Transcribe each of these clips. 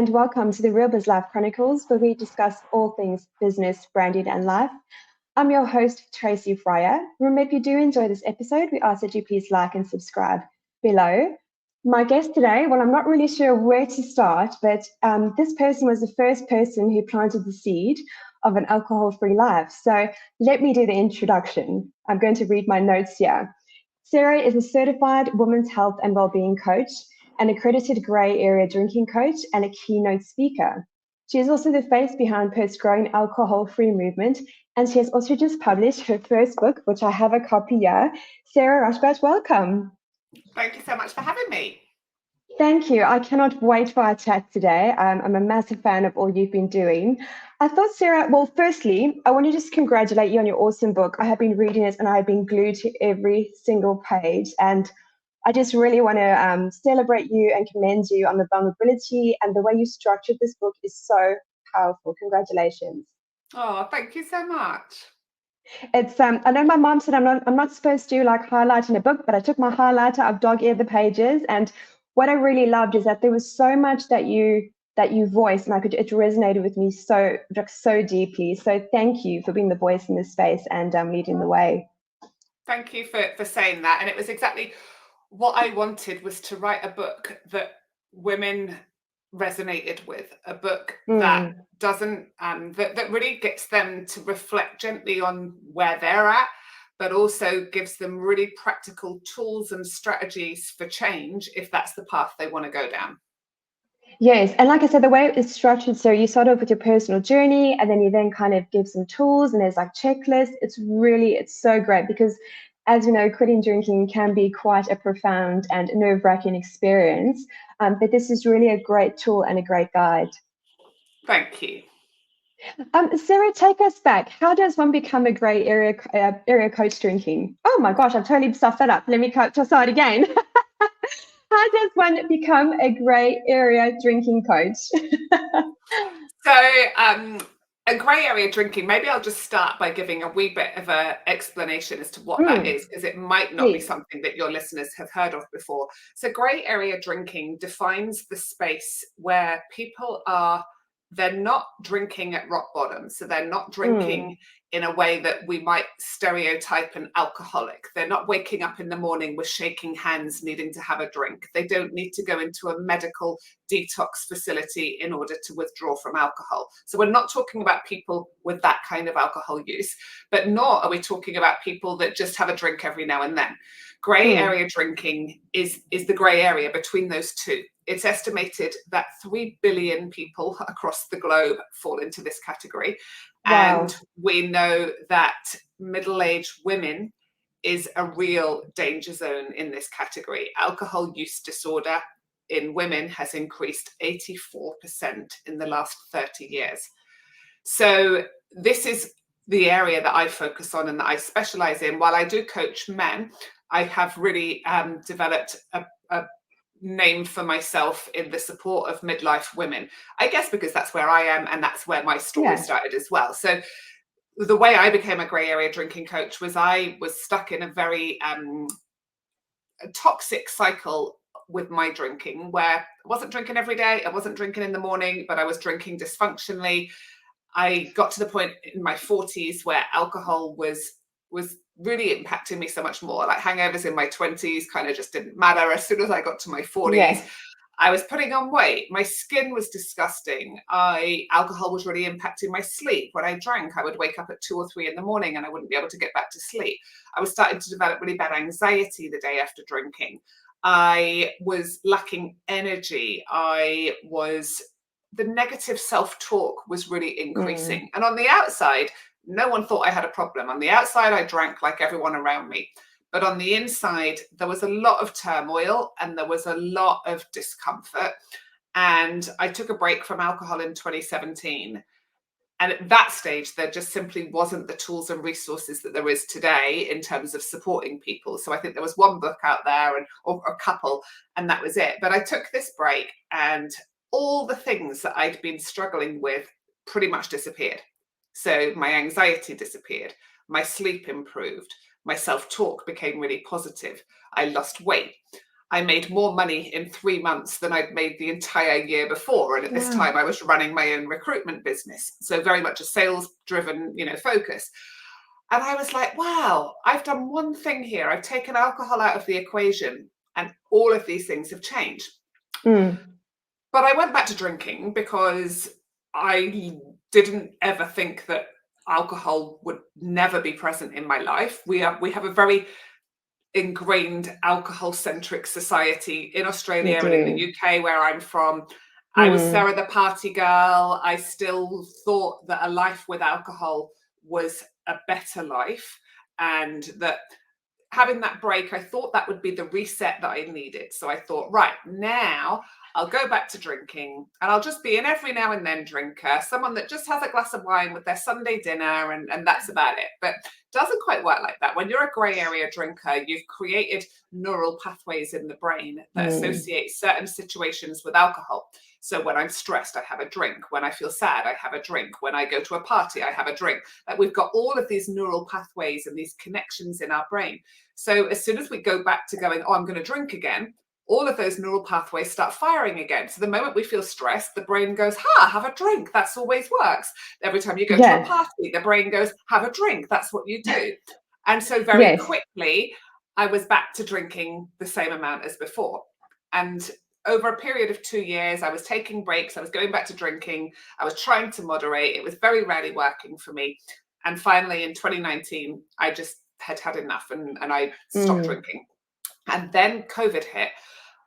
and welcome to the Real Biz Life Chronicles, where we discuss all things business, branding, and life. I'm your host, Tracy. Remember, if you do enjoy this episode, we ask that you please like and subscribe below. My guest today, well, I'm not really sure where to start, but this person was the first person who planted the seed of an alcohol-free life. So let me do the introduction. I'm going to read my notes here. Sarah is a certified women's health and wellbeing coach, an accredited grey area drinking coach, and a keynote speaker. She is also the face behind Perth's growing alcohol-free movement, and she has also just published her first book, which I have a copy here. Sarah Rusbatch, welcome. Thank you so much for having me. Thank you. I cannot wait for our chat today. I'm a massive fan of all you've been doing. I thought, Sarah, well, firstly, I want to just congratulate you on your awesome book. I have been reading it and I've been glued to every single page. And I just really want to celebrate you and commend you on the vulnerability, and the way you structured this book is so powerful. Congratulations. Oh, thank you so much. It's I know my mom said I'm not supposed to like highlight in a book, but I took my highlighter, I've dog-eared the pages, and what I really loved is that there was so much that you voiced, and it resonated with me so deeply. So thank you for being the voice in this space and leading the way. Thank you for saying that. And it was exactly what I wanted, was to write a book that women resonated with, a book that doesn't that really gets them to reflect gently on where they're at, but also gives them really practical tools and strategies for change if that's the path they want to go down. Yes, and like I said, the way it's structured, so you start off with your personal journey, and then you then kind of give some tools, and there's like checklists. It's so great because, as you know, quitting drinking can be quite a profound and nerve-wracking experience. But this is really a great tool and a great guide. Thank you. Sarah, take us back. How does one become a grey area coach drinking? Oh my gosh, I've totally stuffed that up. Let me start again. How does one become a grey area drinking coach? So, a grey area drinking, maybe I'll just start by giving a wee bit of an explanation as to what that is, because it might not be something that your listeners have heard of before. So grey area drinking defines the space where people they're not drinking at rock bottom. So they're not drinking in a way that we might stereotype an alcoholic. They're not waking up in the morning with shaking hands, needing to have a drink. They don't need to go into a medical detox facility in order to withdraw from alcohol. So we're not talking about people with that kind of alcohol use, but nor are we talking about people that just have a drink every now and then. Grey area drinking is the grey area between those two. It's estimated that 3 billion people across the globe fall into this category. Wow. And we know that middle-aged women is a real danger zone in this category. Alcohol use disorder in women has increased 84% in the last 30 years. So this is the area that I focus on and that I specialize in. While I do coach men, I have really developed a name for myself in the support of midlife women, I guess because that's where I am and that's where my story started as well. So the way I became a grey area drinking coach was I was stuck in a very toxic cycle with my drinking, where I wasn't drinking every day, I wasn't drinking in the morning, but I was drinking dysfunctionally. I got to the point in my 40s where alcohol was really impacting me so much more. Like hangovers in my 20s kind of just didn't matter. As soon as I got to my 40s, I was putting on weight. My skin was disgusting. Alcohol was really impacting my sleep. When I drank, I would wake up at 2 or 3 in the morning and I wouldn't be able to get back to sleep. I was starting to develop really bad anxiety the day after drinking. I was lacking energy. The negative self-talk was really increasing. And on the outside, no one thought I had a problem. On the outside, I drank like everyone around me. But on the inside, there was a lot of turmoil and there was a lot of discomfort. And I took a break from alcohol in 2017. And at that stage, there just simply wasn't the tools and resources that there is today in terms of supporting people. So I think there was one book out there or a couple, and that was it. But I took this break and all the things that I'd been struggling with pretty much disappeared. So my anxiety disappeared, my sleep improved, my self-talk became really positive, I lost weight. I made more money in 3 months than I'd made the entire year before. And at this time I was running my own recruitment business. So very much a sales driven, focus. And I was like, wow, I've done one thing here. I've taken alcohol out of the equation and all of these things have changed. But I went back to drinking because I didn't ever think that alcohol would never be present in my life. We have a very ingrained alcohol-centric society in Australia and in the UK, where I'm from. I was Sarah the party girl. I still thought that a life with alcohol was a better life, and that having that break, I thought that would be the reset that I needed. So I thought, right, now I'll go back to drinking and I'll just be an every now and then drinker, someone that just has a glass of wine with their Sunday dinner and that's about it. But it doesn't quite work like that. When you're a grey area drinker, you've created neural pathways in the brain that associate certain situations with alcohol. So when I'm stressed, I have a drink. When I feel sad, I have a drink. When I go to a party, I have a drink. Like, we've got all of these neural pathways and these connections in our brain. So as soon as we go back to going, oh, I'm going to drink again, all of those neural pathways start firing again. So the moment we feel stressed, the brain goes, have a drink. That's always works. Every time you go to a party, the brain goes, have a drink. That's what you do. And so very quickly, I was back to drinking the same amount as before. And over a period of 2 years, I was taking breaks. I was going back to drinking. I was trying to moderate. It was very rarely working for me. And finally, in 2019, I just had enough and I stopped drinking. And then COVID hit.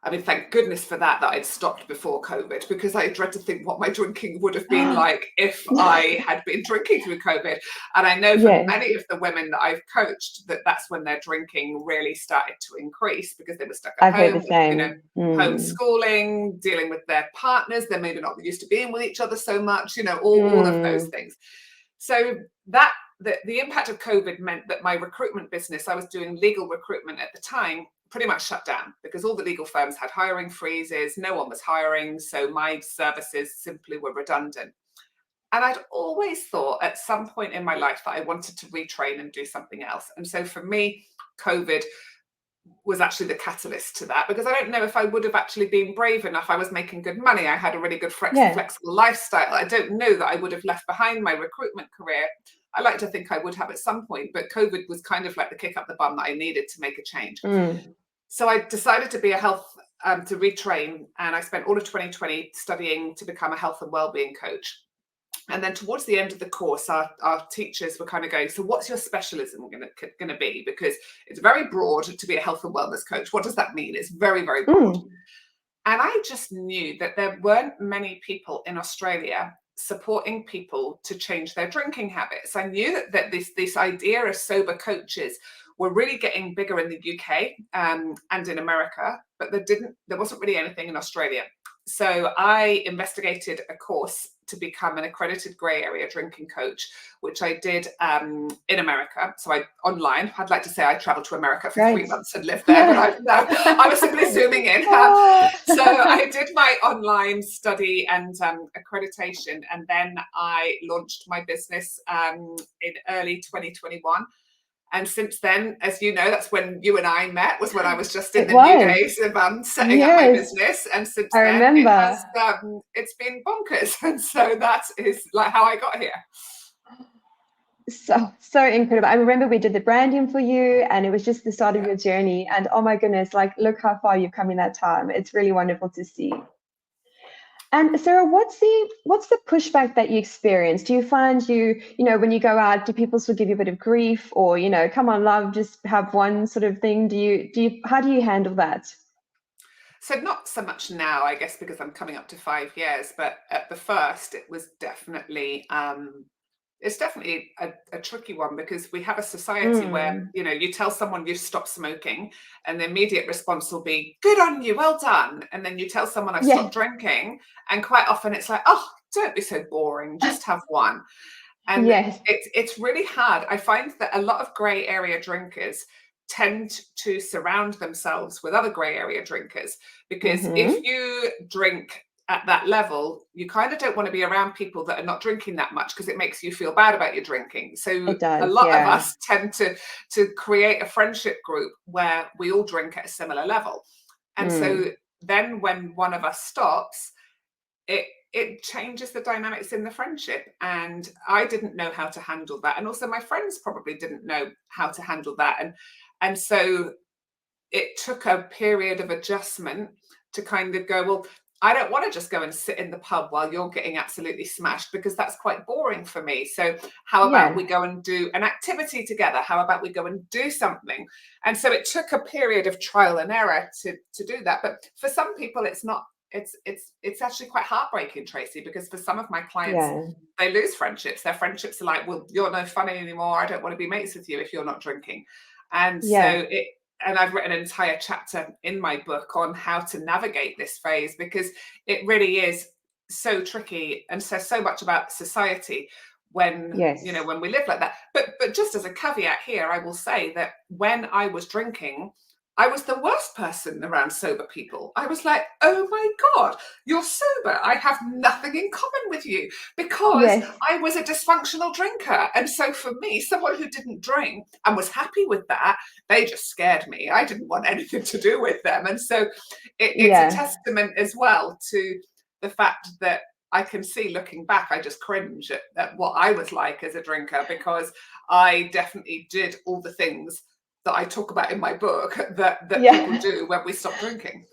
I mean, thank goodness for that I'd stopped before COVID, because I dread to think what my drinking would have been like if I had been drinking through COVID. And I know for many of the women that I've coached that that's when their drinking really started to increase, because they were stuck at home, homeschooling, dealing with their partners. They're maybe not used to being with each other so much, all of those things. So that the impact of COVID meant that my recruitment business, I was doing legal recruitment at the time, pretty much shut down, because all the legal firms had hiring freezes. No one was hiring. So my services simply were redundant. And I'd always thought at some point in my life that I wanted to retrain and do something else. And so for me, COVID was actually the catalyst to that, because I don't know if I would have actually been brave enough. I was making good money. I had a really good flexible lifestyle. I don't know that I would have left behind my recruitment career. I like to think I would have at some point, but COVID was kind of like the kick up the bum that I needed to make a change. So I decided to be to retrain, and I spent all of 2020 studying to become a health and wellbeing coach. And then towards the end of the course, our teachers were kind of going, so what's your specialism going to be? Because it's very broad to be a health and wellness coach. What does that mean? It's very, very broad. And I just knew that there weren't many people in Australia supporting people to change their drinking habits. I knew that this idea of sober coaches were really getting bigger in the UK and in America, but there wasn't really anything in Australia. So I investigated a course to become an accredited grey area drinking coach, which I did in America. So online, I'd like to say I traveled to America for 3 months and lived there, but I was simply zooming in. So I did my online study and accreditation, and then I launched my business in early 2021. And since then, as you know, that's when you and I met, was when I was just in the new days of setting up my business. And since then, it's been bonkers. And so that is like how I got here. So incredible. I remember we did the branding for you, and it was just the start of your journey. And oh my goodness, like, look how far you've come in that time. It's really wonderful to see. And Sarah, what's the pushback that you experience? Do you find when you go out, do people sort of give you a bit of grief, or come on, love, just have one sort of thing? How do you handle that? So not so much now, I guess, because I'm coming up to 5 years. But at the first, it was definitely it's definitely a tricky one, because we have a society where, you tell someone you've stopped smoking and the immediate response will be, good on you, well done. And then you tell someone I've stopped drinking, and quite often it's like, oh, don't be so boring, just have one. And it's really hard. I find that a lot of grey area drinkers tend to surround themselves with other grey area drinkers, because if you drink at that level, you kind of don't want to be around people that are not drinking that much, because it makes you feel bad about your drinking. So a lot of us tend to create a friendship group where we all drink at a similar level. And so then when one of us stops, it changes the dynamics in the friendship. And I didn't know how to handle that. And also my friends probably didn't know how to handle that. And so it took a period of adjustment to kind of go, well, I don't want to just go and sit in the pub while you're getting absolutely smashed, because that's quite boring for me. So how about we go and do an activity together? How about we go and do something? And so it took a period of trial and error to do that. But for some people, it's not. It's actually quite heartbreaking, Tracy, because for some of my clients, they lose friendships. Their friendships are like, well, you're no fun anymore. I don't want to be mates with you if you're not drinking. And so and I've written an entire chapter in my book on how to navigate this phase, because it really is so tricky and says so much about society when when we live like that. But just as a caveat here, I will say that when I was drinking, I was the worst person around sober people. I was like, oh my God, you're sober. I have nothing in common with you, because I was a dysfunctional drinker. And so for me, someone who didn't drink and was happy with that, they just scared me. I didn't want anything to do with them. And so it's a testament as well to the fact that I can see, looking back, I just cringe at what I was like as a drinker, because I definitely did all the things that I talk about in my book that people do when we stop drinking.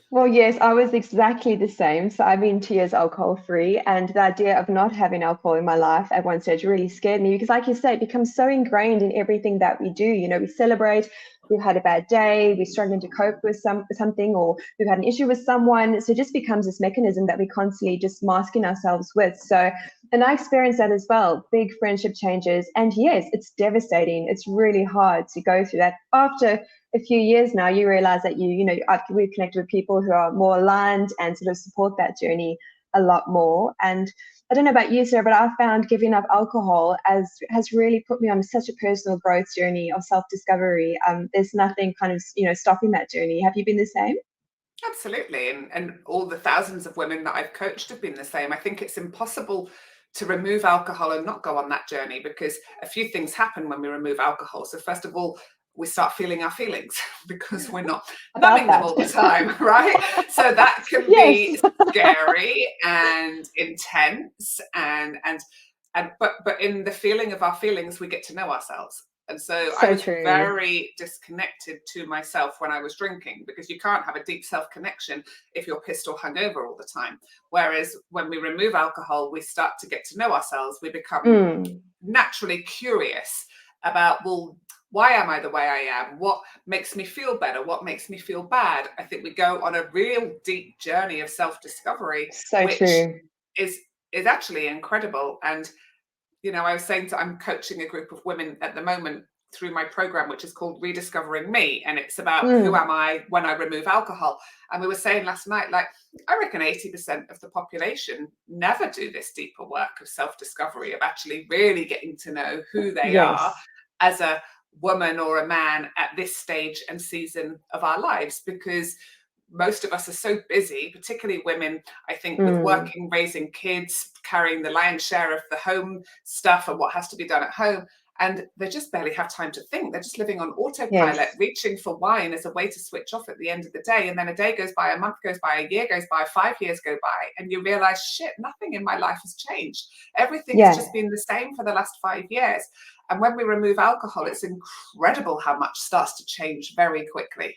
Well, yes, I was exactly the same. So I've been 2 years alcohol free, and the idea of not having alcohol in my life at one stage really scared me, because, like you say, it becomes so ingrained in everything that we do. You know, we celebrate, we've had a bad day, we're struggling to cope with something, or we've had an issue with someone. So it just becomes this mechanism that we constantly just masking ourselves with. So, and I experienced that as well, big friendship changes. And yes, it's devastating. It's really hard to go through that. After a few years now, you realize that we've connected with people who are more aligned and sort of support that journey a lot more. And I don't know about you, Sarah, but I found giving up alcohol has really put me on such a personal growth journey of self-discovery. There's nothing kind of, stopping that journey. Have you been the same? Absolutely. And all the thousands of women that I've coached have been the same. I think it's impossible to remove alcohol and not go on that journey, because a few things happen when we remove alcohol. So first of all, we start feeling our feelings because we're not numbing them all the time, right? So that can be scary and intense, but in the feeling of our feelings, we get to know ourselves. And so I was very disconnected to myself when I was drinking, because you can't have a deep self-connection if you're pissed or hungover all the time. Whereas when we remove alcohol, we start to get to know ourselves. We become naturally curious about, well, why am I the way I am? What makes me feel better? What makes me feel bad? I think we go on a real deep journey of self-discovery, which is actually incredible. And I was saying I'm coaching a group of women at the moment through my program, which is called Rediscovering Me. And it's about who am I when I remove alcohol. And we were saying last night, like, I reckon 80% of the population never do this deeper work of self-discovery, of actually really getting to know who they are as a woman or a man at this stage and season of our lives, because most of us are so busy, particularly women, I think, with working, raising kids, carrying the lion's share of the home stuff and what has to be done at home. And they just barely have time to think. They're just living on autopilot, reaching for wine as a way to switch off at the end of the day. And then a day goes by, a month goes by, a year goes by, 5 years go by, and you realize, shit, nothing in my life has changed. Everything has just been the same for the last 5 years. And when we remove alcohol, it's incredible how much starts to change very quickly.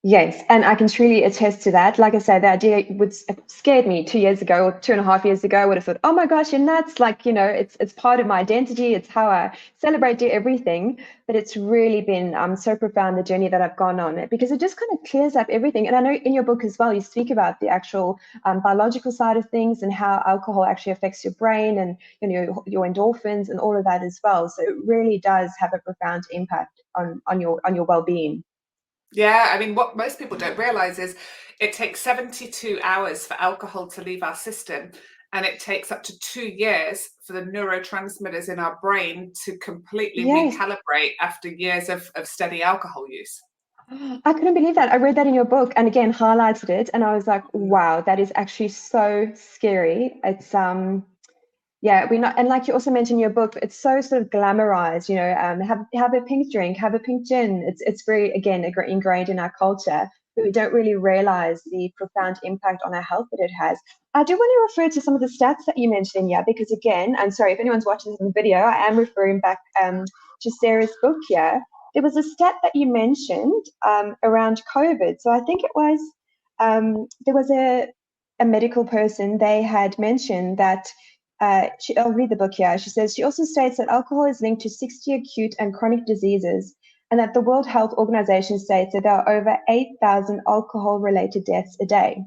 Yes, and I can truly attest to that. Like I said, the idea scared me 2 years ago or 2.5 years ago. I would have thought, oh my gosh, you're nuts. Like, it's part of my identity. It's how I celebrate, do everything. But it's really been so profound, the journey that I've gone on, because it just kind of clears up everything. And I know in your book as well, you speak about the actual biological side of things and how alcohol actually affects your brain and your endorphins and all of that as well. So it really does have a profound impact on your well-being. Yeah, I mean, what most people don't realize is it takes 72 hours for alcohol to leave our system, and it takes up to 2 years for the neurotransmitters in our brain to completely recalibrate after years of steady alcohol use. I couldn't believe that. I read that in your book and again highlighted it, and I was like, wow, that is actually so scary. It's we're not, and like you also mentioned in your book, it's so sort of glamorized, have a pink drink, have a pink gin. It's very, again, ingrained in our culture. but we don't really realize the profound impact on our health that it has. I do want to refer to some of the stats that you mentioned, yeah, because again, I'm sorry if anyone's watching this in the video, I am referring back to Sarah's book here. There was a stat that you mentioned around COVID. So I think it was there was a medical person. They had mentioned that. I'll read the book here. She says, she also states that alcohol is linked to 60 acute and chronic diseases, and that the World Health Organization states that there are over 8,000 alcohol-related deaths a day.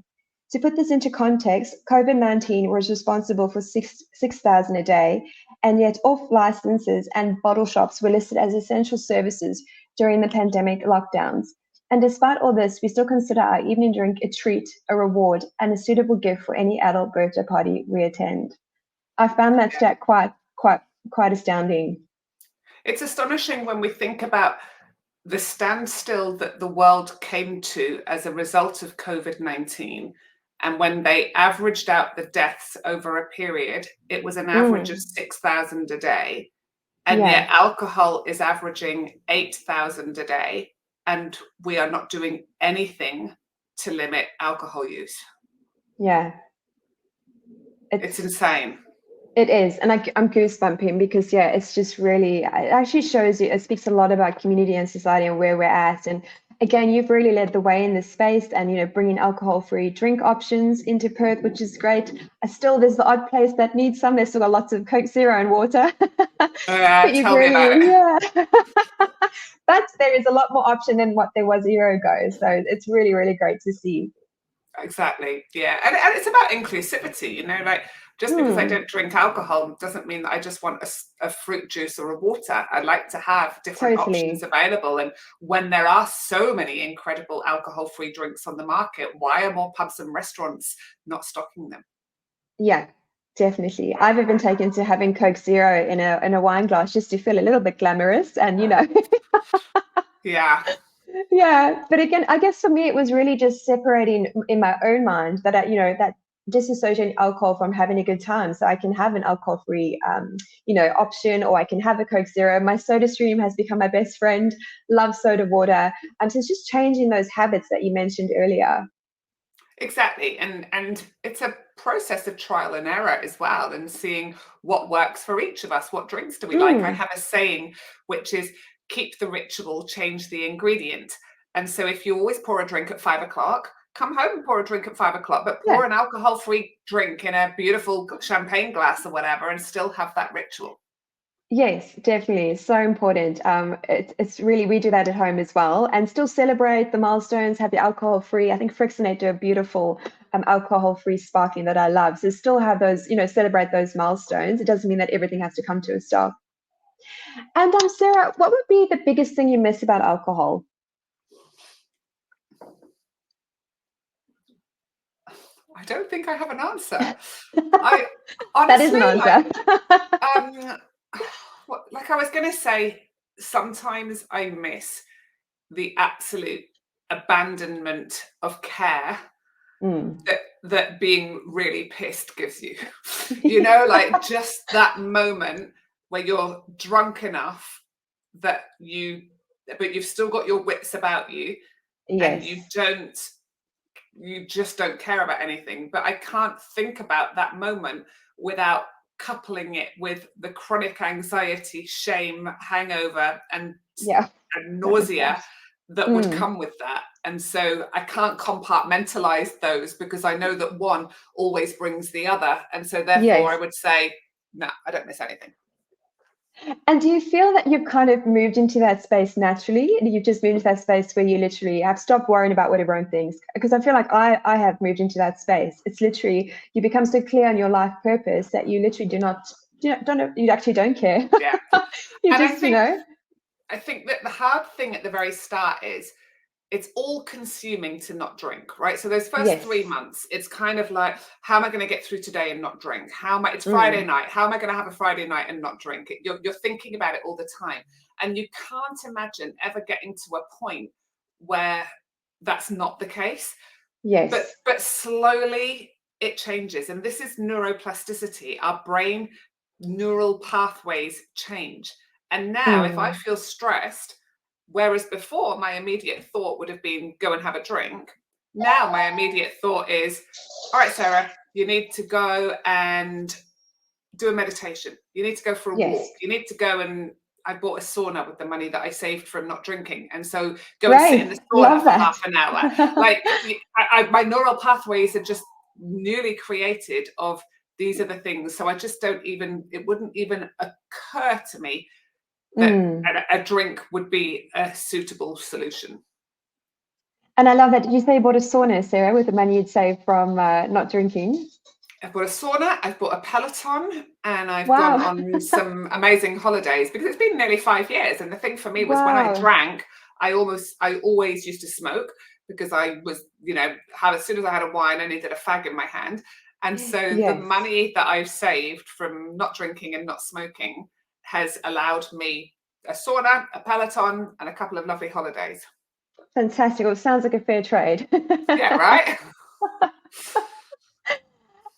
To put this into context, COVID-19 was responsible for 6,000 a day, and yet off-licenses and bottle shops were listed as essential services during the pandemic lockdowns. And despite all this, we still consider our evening drink a treat, a reward, and a suitable gift for any adult birthday party we attend. I found that stat quite astounding. It's astonishing when we think about the standstill that the world came to as a result of COVID-19. And when they averaged out the deaths over a period, it was an average of 6,000 a day. And yet alcohol is averaging 8,000 a day. And we are not doing anything to limit alcohol use. Yeah. It's insane. It is. And I'm goosebumping because, yeah, it's just really, it actually shows you, it speaks a lot about community and society and where we're at. And again, you've really led the way in this space and, you know, bringing alcohol-free drink options into Perth, which is great. There's the odd place that needs some. There's still got lots of Coke Zero and water. Tell me about it. Yeah. But there is a lot more option than what there was a year ago. So it's really, really great to see. Exactly. Yeah. And it's about inclusivity, you know, like just because I don't drink alcohol doesn't mean that I just want a fruit juice or a water. I like to have different options available. And when there are so many incredible alcohol-free drinks on the market, why are more pubs and restaurants not stocking them? Yeah, definitely. I've even taken to having Coke Zero in a wine glass just to feel a little bit glamorous and, you know. Yeah. Yeah. But again, I guess for me, it was really just separating in my own mind that, that disassociating alcohol from having a good time. So I can have an alcohol-free, option, or I can have a Coke Zero. My Soda Stream has become my best friend. Love soda water. So it's just changing those habits that you mentioned earlier. Exactly. And it's a process of trial and error as well, and seeing what works for each of us. What drinks do we like? I have a saying, which is keep the ritual, change the ingredient. And so if you always pour a drink at 5 o'clock, come home and pour a drink at 5 o'clock, but pour an alcohol-free drink in a beautiful champagne glass or whatever, and still have that ritual. Yes, definitely. It's so important. It's really, we do that at home as well, and still celebrate the milestones, have the alcohol-free. I think Frixonate do a beautiful alcohol-free sparkling that I love. So still have those, celebrate those milestones. It doesn't mean that everything has to come to a stop. And Sarah, what would be the biggest thing you miss about alcohol? I don't think I have an answer. I honestly, that is an answer. Like I was going to say, sometimes I miss the absolute abandonment of care that being really pissed gives you. You know, like just that moment where you're drunk enough but you've still got your wits about you, and you just don't care about anything. But I can't think about that moment without coupling it with the chronic anxiety, shame, hangover, and nausea that would come with that. And so I can't compartmentalize those, because I know that one always brings the other. And so therefore I would say, no, I don't miss anything. And do you feel that you've kind of moved into that space naturally? You've just moved into that space where you literally have stopped worrying about what everyone thinks? Because I feel like I have moved into that space. It's literally, you become so clear on your life purpose that you literally you actually don't care. Yeah. I think that the hard thing at the very start is it's all consuming to not drink, right? So those first 3 months, it's kind of like, how am I going to get through today and not drink? It's Friday night. How am I going to have a Friday night and not drink? You're thinking about it all the time. And you can't imagine ever getting to a point where that's not the case. Yes. But slowly it changes. And this is neuroplasticity. Our brain neural pathways change. And now if I feel stressed, Whereas before, my immediate thought would have been go and have a drink. Now my immediate thought is, all right, Sarah, you need to go and do a meditation. You need to go for a walk. You need to go and I bought a sauna with the money that I saved from not drinking. And so go and sit in the sauna for half an hour. Like my neural pathways are just newly created of these are the things. So I just it wouldn't even occur to me that a drink would be a suitable solution. And I love that. Did you say you bought a sauna, Sarah, with the money you'd saved from not drinking? I've bought a sauna, I've bought a Peloton, and I've gone on some amazing holidays because it's been nearly 5 years. And the thing for me was when I drank, I always used to smoke because I was, as soon as I had a wine, I needed a fag in my hand. And so the money that I've saved from not drinking and not smoking has allowed me a sauna, a Peloton, and a couple of lovely holidays. Fantastic. Well, it sounds like a fair trade. Yeah, right?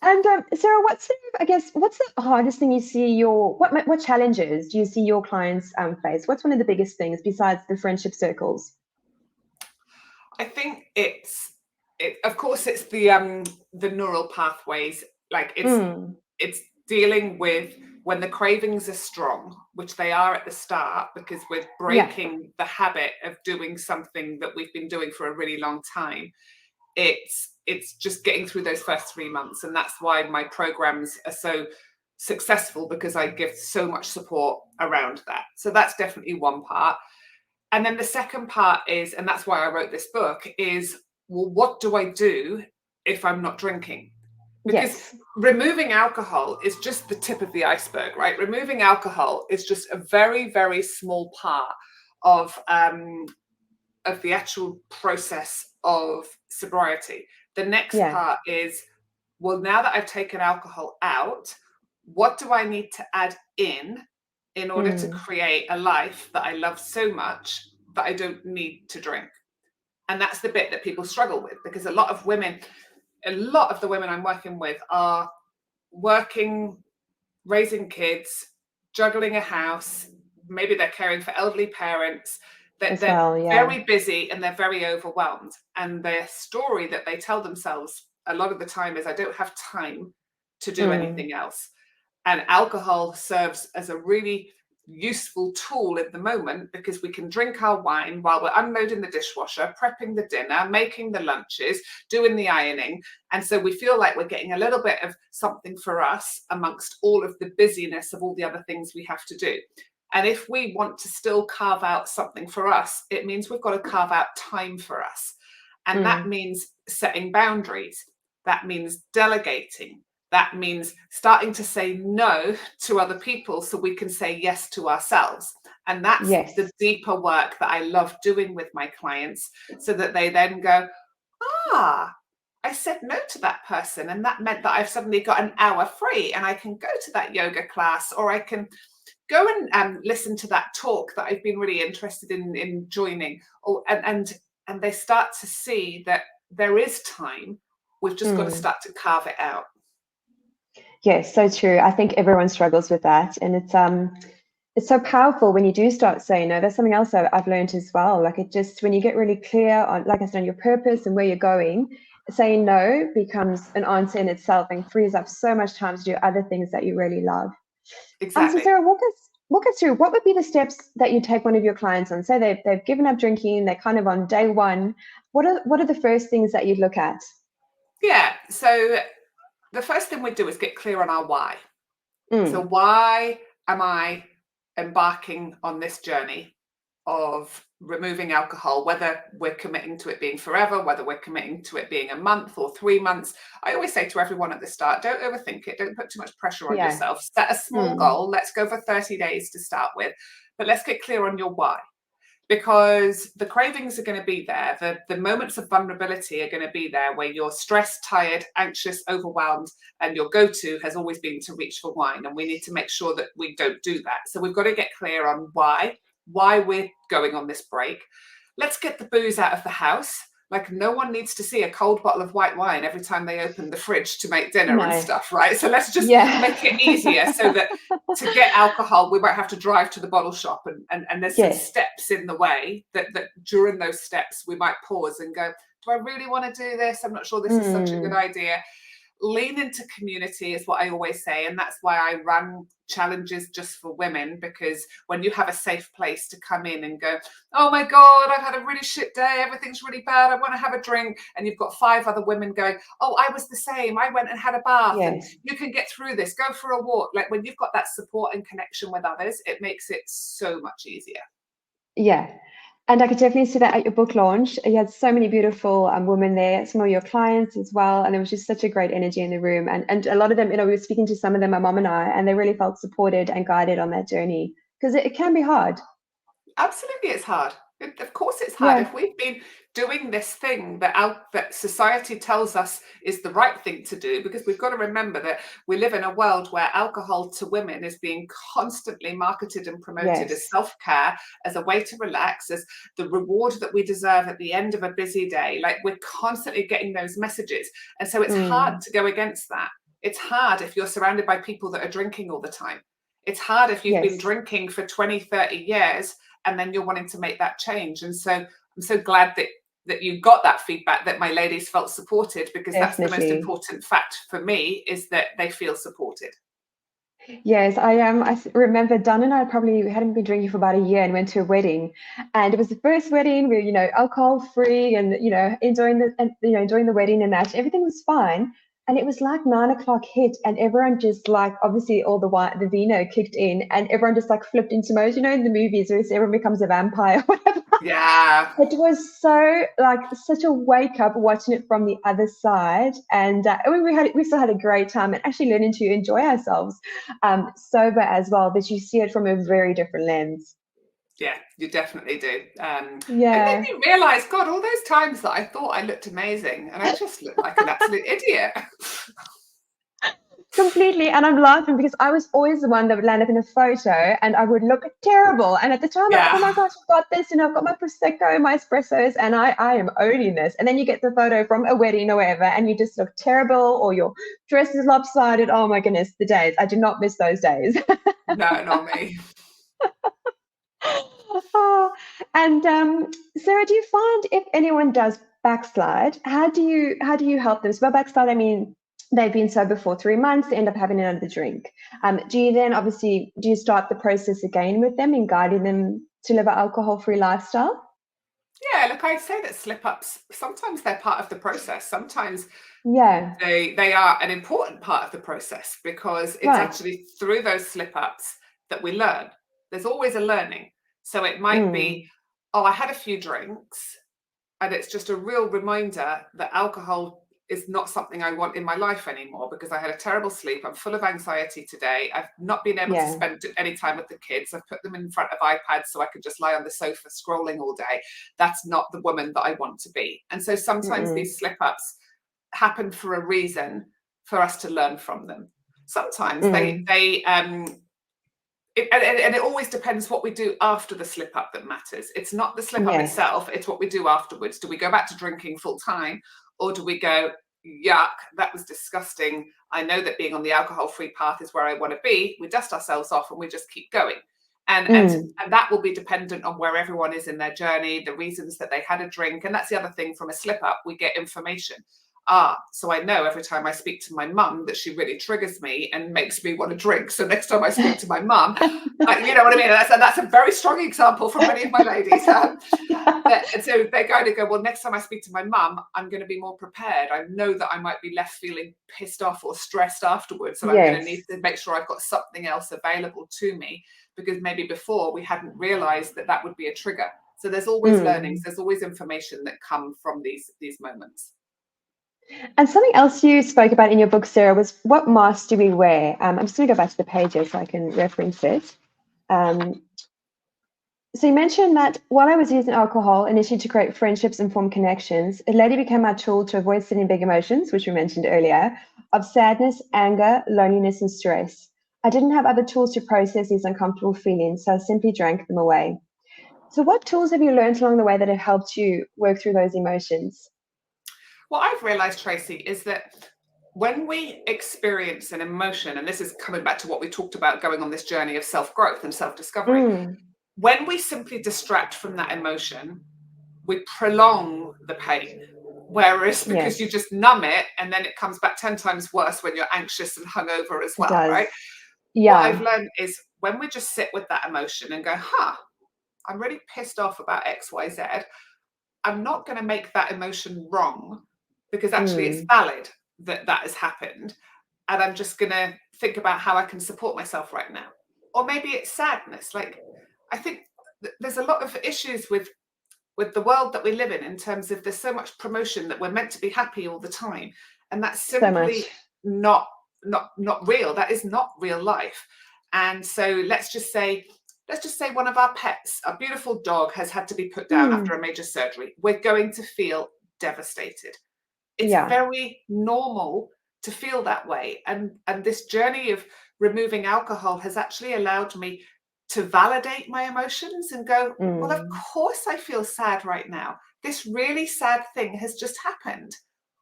And Sarah, what's the hardest thing you see what challenges do you see your clients face? What's one of the biggest things besides the friendship circles? I think of course it's the neural pathways. Like it's dealing with when the cravings are strong, which they are at the start, because we're breaking the habit of doing something that we've been doing for a really long time. It's just getting through those first 3 months. And that's why my programs are so successful, because I give so much support around that. So that's definitely one part. And then the second part is, and that's why I wrote this book, is, well, what do I do if I'm not drinking? Because removing alcohol is just the tip of the iceberg, right? Removing alcohol is just a very, very small part of the actual process of sobriety. The next part is, well, now that I've taken alcohol out, what do I need to add in order to create a life that I love so much that I don't need to drink? And that's the bit that people struggle with, because a lot of the women I'm working with are working, raising kids, juggling a house. Maybe they're caring for elderly parents. They're very busy and they're very overwhelmed. And their story that they tell themselves a lot of the time is, I don't have time to do anything else. And alcohol serves as a really useful tool at the moment, because we can drink our wine while we're unloading the dishwasher, prepping the dinner, making the lunches, doing the ironing. And so we feel like we're getting a little bit of something for us amongst all of the busyness of all the other things we have to do. And if we want to still carve out something for us, it means we've got to carve out time for us. And that means setting boundaries. That means delegating. That means starting to say no to other people so we can say yes to ourselves. And that's the deeper work that I love doing with my clients, so that they then go, I said no to that person. And that meant that I've suddenly got an hour free and I can go to that yoga class, or I can go and listen to that talk that I've been really interested in joining. And they start to see that there is time. We've just got to start to carve it out. Yes, so true. I think everyone struggles with that. And it's so powerful when you do start saying no. That's something else I've learned as well. Like, when you get really clear on, like I said, on your purpose and where you're going, saying no becomes an answer in itself and frees up so much time to do other things that you really love. Exactly. So Sarah, walk us through, what would be the steps that you take one of your clients on? Say they've given up drinking, they're kind of on day one. What are the first things that you'd look at? Yeah. So the first thing we do is get clear on our why. So why am I embarking on this journey of removing alcohol, whether we're committing to it being forever, whether we're committing to it being a month or 3 months? I always say to everyone at the start, don't overthink it. Don't put too much pressure on yourself. Set a small goal. Let's go for 30 days to start with, but let's get clear on your why. Because the cravings are going to be there. The moments of vulnerability are going to be there, where you're stressed, tired, anxious, overwhelmed, and your go-to has always been to reach for wine. And we need to make sure that we don't do that. So we've got to get clear on why we're going on this break. Let's get the booze out of the house. Like, no one needs to see a cold bottle of white wine every time they open the fridge to make dinner and No. stuff, right? So let's just Yeah. make it easier so that to get alcohol, we might have to drive to the bottle shop, and there's some Yes. steps in the way that during those steps we might pause and go, do I really want to do this? I'm not sure this is such a good idea. Lean into community is what I always say, and that's why I run challenges just for women, because when you have a safe place to come in and go, oh my God, I've had a really shit day, everything's really bad, I want to have a drink, and you've got 5 other women going, oh, I was the same, I went and had a bath, and you can get through this, go for a walk. Like, when you've got that support and connection with others, it makes it so much easier. Yeah. And I could definitely see that at your book launch. You had so many beautiful women there, some of your clients as well. And there was just such a great energy in the room. And a lot of them, we were speaking to some of them, my mom and I, and they really felt supported and guided on that journey, because it can be hard. Absolutely, it's hard. Of course it's hard. Yeah. If we've been doing this thing that society tells us is the right thing to do, because we've got to remember that we live in a world where alcohol to women is being constantly marketed and promoted as self-care, as a way to relax, as the reward that we deserve at the end of a busy day. Like, we're constantly getting those messages. And so it's hard to go against that. It's hard if you're surrounded by people that are drinking all the time. It's hard if you've been drinking for 20, 30 years and then you're wanting to make that change. And so I'm so glad that you got that feedback, that my ladies felt supported, because that's the most important fact for me, is that they feel supported. Yes, I remember Don and I probably hadn't been drinking for about a year and went to a wedding, and it was the first wedding. We were, alcohol free, and enjoying the wedding, and that everything was fine. And it was like 9 o'clock hit, and everyone just, like, obviously all the vino kicked in, and everyone just like flipped into mode. In the movies where everyone becomes a vampire, whatever. Yeah. It was so, like, such a wake up watching it from the other side. And we still had a great time, and actually learning to enjoy ourselves sober as well, but you see it from a very different lens. Yeah, you definitely do. And Yeah. then you realize, God, all those times that I thought I looked amazing and I just looked like an absolute idiot. Completely. And I'm laughing because I was always the one that would land up in a photo and I would look terrible. And at the time, I'm like, oh my gosh, I've got this, I've got my Prosecco, my espressos, and I am owning this. And then you get the photo from a wedding or whatever, and you just look terrible, or your dress is lopsided. Oh my goodness, the days. I do not miss those days. No, not me. And Sarah, do you find if anyone does backslide, how do you help them? So by backslide, I mean they've been sober for 3 months, they end up having another drink. Do you start the process again with them in guiding them to live an alcohol-free lifestyle? Yeah, look, I'd say that slip-ups, sometimes they're part of the process. Sometimes they are an important part of the process, because it's actually through those slip-ups that we learn. There's always a learning. So it might be, oh, I had a few drinks, and it's just a real reminder that alcohol is not something I want in my life anymore, because I had a terrible sleep. I'm full of anxiety today. I've not been able to spend any time with the kids. I've put them in front of iPads so I could just lie on the sofa scrolling all day. That's not the woman that I want to be. And so sometimes these slip-ups happen for a reason, for us to learn from them. Sometimes it always depends what we do after the slip up that matters. It's not the slip up itself, it's what we do afterwards. Do we go back to drinking full time, or do we go, yuck, that was disgusting, I know that being on the alcohol free path is where I want to be? We dust ourselves off and we just keep going. And that will be dependent on where everyone is in their journey, the reasons that they had a drink. And that's the other thing, from a slip up, we get information. So I know every time I speak to my mum that she really triggers me and makes me want to drink. So next time I speak to my mum, you know what I mean? That's a very strong example from many of my ladies. And so they're going to go, well, next time I speak to my mum, I'm going to be more prepared. I know that I might be left feeling pissed off or stressed afterwards. So I'm going to need to make sure I've got something else available to me, because maybe before we hadn't realized that would be a trigger. So there's always learnings. There's always information that come from these moments. And something else you spoke about in your book, Sarah, was what mask do we wear? I'm just going to go back to the pages so I can reference it. So you mentioned that while I was using alcohol initially to create friendships and form connections, it later became my tool to avoid sitting big emotions, which we mentioned earlier, of sadness, anger, loneliness, and stress. I didn't have other tools to process these uncomfortable feelings, so I simply drank them away. So what tools have you learned along the way that have helped you work through those emotions? What I've realized, Tracy, is that when we experience an emotion, and this is coming back to what we talked about going on this journey of self-growth and self-discovery, when we simply distract from that emotion, we prolong the pain. Whereas because you just numb it and then it comes back 10 times worse when you're anxious and hungover as well, right? Yeah. What I've learned is when we just sit with that emotion and go, I'm really pissed off about X, Y, Z. I'm not going to make that emotion wrong because actually it's valid that that has happened. And I'm just going to think about how I can support myself right now. Or maybe it's sadness. Like, I think there's a lot of issues with the world that we live in terms of there's so much promotion that we're meant to be happy all the time. And that's simply not real. That is not real life. And so let's just say one of our pets, a beautiful dog, has had to be put down after a major surgery. We're going to feel devastated. It's very normal to feel that way. And this journey of removing alcohol has actually allowed me to validate my emotions and go, well, of course I feel sad right now. This really sad thing has just happened.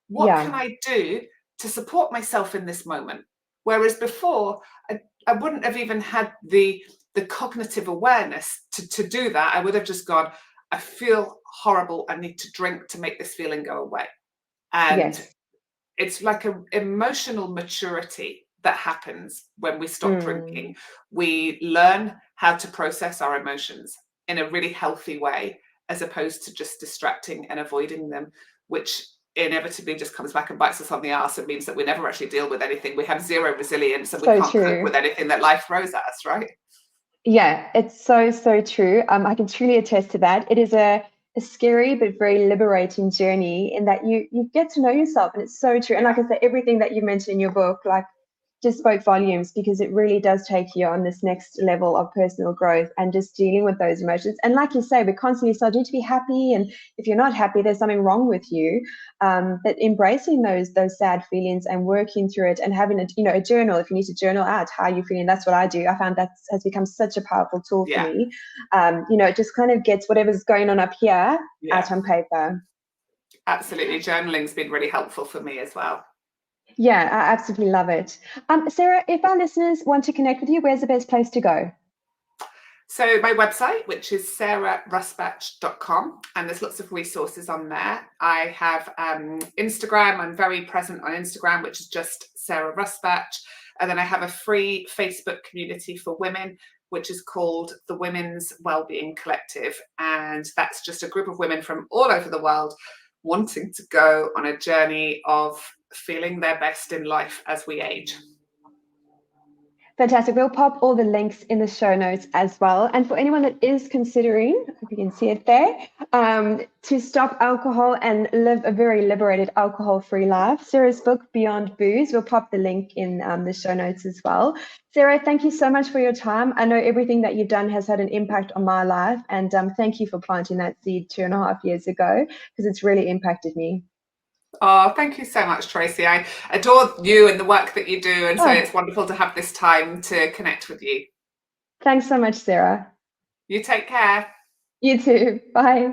What can I do to support myself in this moment? Whereas before, I wouldn't have even had the cognitive awareness to do that. I would have just gone, I feel horrible. I need to drink to make this feeling go away. And it's like an emotional maturity that happens when we stop drinking. We learn how to process our emotions in a really healthy way, as opposed to just distracting and avoiding them, which inevitably just comes back and bites us on the arse. It means that we never actually deal with anything. We have zero resilience and we can't cope with anything that life throws at us, right? Yeah, it's so true. I can truly attest to that. It is a scary but very liberating journey in that you get to know yourself, and it's so true. And like I said, everything that you mentioned in your book, like, just spoke volumes, because it really does take you on this next level of personal growth and just dealing with those emotions. And like you say, we're constantly starting to be happy, and if you're not happy, there's something wrong with you. But embracing those sad feelings and working through it, and having a journal, if you need to journal out how you're feeling. That's what I do. I found that has become such a powerful tool for me. It just kind of gets whatever's going on up here out on paper. Absolutely. Journaling's been really helpful for me as well. Yeah, I absolutely love it. Sarah, if our listeners want to connect with you, where's the best place to go? So my website, which is sarahRusbatch.com, and there's lots of resources on there. I have Instagram. I'm very present on Instagram, which is just Sarah Rusbatch. And then I have a free Facebook community for women, which is called the Women's Wellbeing Collective. And that's just a group of women from all over the world wanting to go on a journey of feeling their best in life as we age. Fantastic. We'll pop all the links in the show notes as well. And for anyone that is considering, I hope you can see it there, to stop alcohol and live a very liberated alcohol-free life, Sarah's book, Beyond Booze, we'll pop the link in the show notes as well. Sarah, thank you so much for your time. I know everything that you've done has had an impact on my life. And thank you for planting that seed 2.5 years ago, because it's really impacted me. Oh, thank you so much, Tracy. I adore you and the work that you do. And so it's wonderful to have this time to connect with you. Thanks so much, Sarah. You take care. You too. Bye.